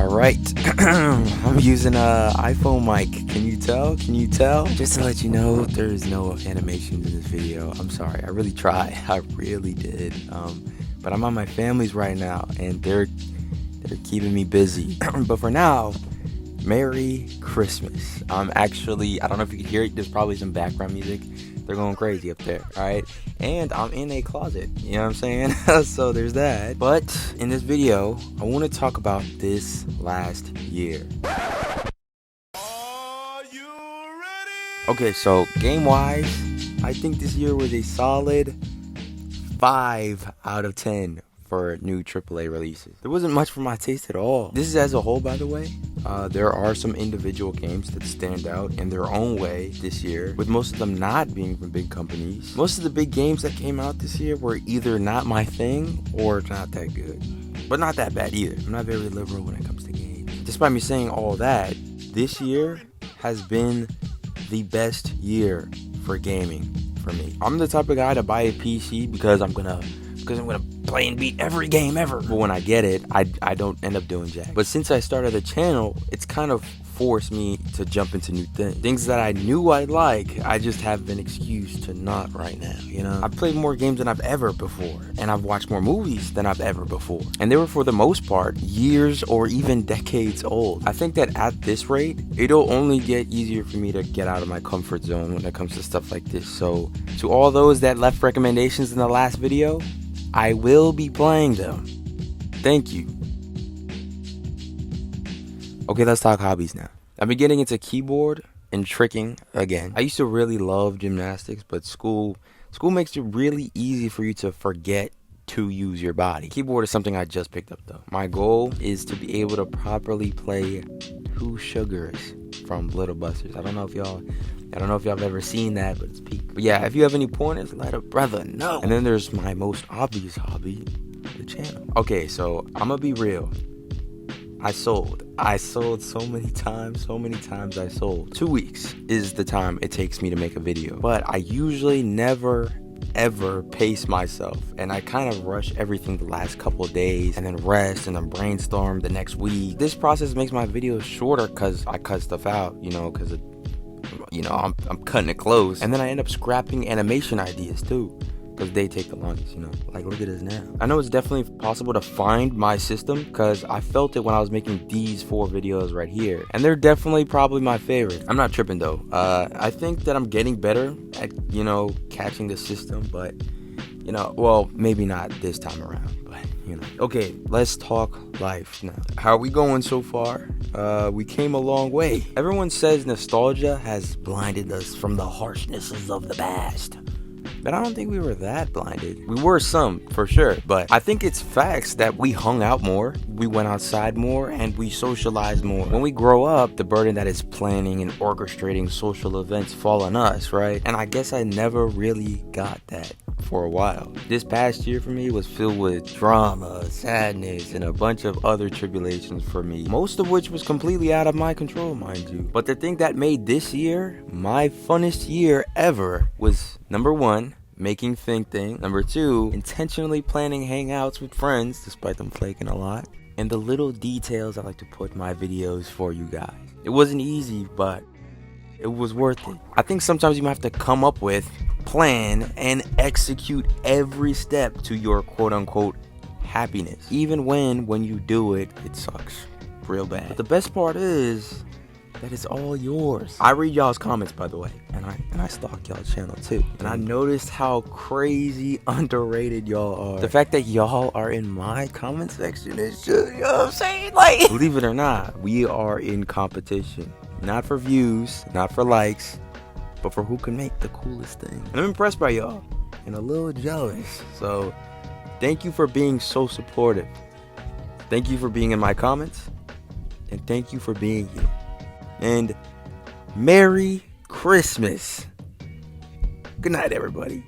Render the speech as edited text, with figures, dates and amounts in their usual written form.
All right, I'm using a iPhone mic. Can you tell? Just to let you know, there's no animations in this video. I'm sorry. I really tried. I really did. But I'm on my family's right now, and they're keeping me busy. But for now, Merry Christmas. I don't know if you can hear it. There's probably some background music. They're going crazy up there, all right? And I'm in a closet, you know what I'm saying? So there's that. But in this video, I want to talk about this last year. Are you ready? Okay, so game-wise, I think this year was a solid 5 out of 10 for new AAA releases. There wasn't much for my taste at all. This is as a whole, by the way. There are some individual games that stand out in their own way this year, with most of them not being from big companies. Most of the big games that came out this year were either not my thing or not that good, but not that bad either. I'm not very liberal when it comes to games. Despite me saying all that, this year has been the best year for gaming for me. I'm the type of guy to buy a PC because I'm gonna play and beat every game ever. But when I get it, I don't end up doing jack. But since I started the channel, it's kind of forced me to jump into new things that I knew I'd like. I just have an excuse to not right now, you know? I've played more games than I've ever before, and I've watched more movies than I've ever before. And they were, for the most part, years or even decades old. I think that at this rate, it'll only get easier for me to get out of my comfort zone when it comes to stuff like this. So to all those that left recommendations in the last video, I will be playing them. Thank you. Okay, let's talk hobbies now. I've been getting into keyboard and tricking again. I used to really love gymnastics, but school makes it really easy for you to forget to use your body. Keyboard is something I just picked up though. My goal is to be able to properly play Two Sugars from Little Busters. I don't know if y'all have ever seen that, but it's peak. But yeah, if you have any pointers, let a brother know. And then there's my most obvious hobby, the channel. Okay, so I'm gonna be real. I sold so many times I sold. 2 weeks is the time it takes me to make a video. But I usually never ever pace myself, and I kind of rush everything the last couple of days and then rest and then brainstorm the next week. This process makes my videos shorter because I cut stuff out, because I'm cutting it close, and then I end up scrapping animation ideas too because they take the longest, like look at this now. I know it's definitely possible to find my system because I felt it when I was making these 4 videos right here, and they're definitely probably my favorite. I'm not tripping though. I think that I'm getting better at catching the system, but well, maybe not this time around, but okay, let's talk life now. How are we going so far? We came a long way. Everyone says nostalgia has blinded us from the harshnesses of the past, but I don't think we were that blinded. We were some, for sure, but I think it's facts that we hung out more, we went outside more, and we socialized more. When we grow up, the burden that is planning and orchestrating social events fall on us, right? And I guess I never really got that for a while. This past year for me was filled with drama, sadness, and a bunch of other tribulations for me, most of which was completely out of my control, mind you. But the thing that made this year my funnest year ever was, number 1, making thing. Number 2, intentionally planning hangouts with friends, despite them flaking a lot. And the little details I like to put in my videos for you guys. It wasn't easy, but it was worth it. I think sometimes you have to come up with, plan, and execute every step to your quote-unquote happiness. Even when you do it, it sucks real bad. But the best part is that it's all yours. I read y'all's comments, by the way, and I stalk y'all's channel too. And I noticed how crazy underrated y'all are. The fact that y'all are in my comment section is just, what I'm saying? Like, believe it or not, we are in competition. Not for views, not for likes, but for who can make the coolest thing. And I'm impressed by y'all and a little jealous. So thank you for being so supportive. Thank you for being in my comments, and thank you for being here. And Merry Christmas. Good night, everybody.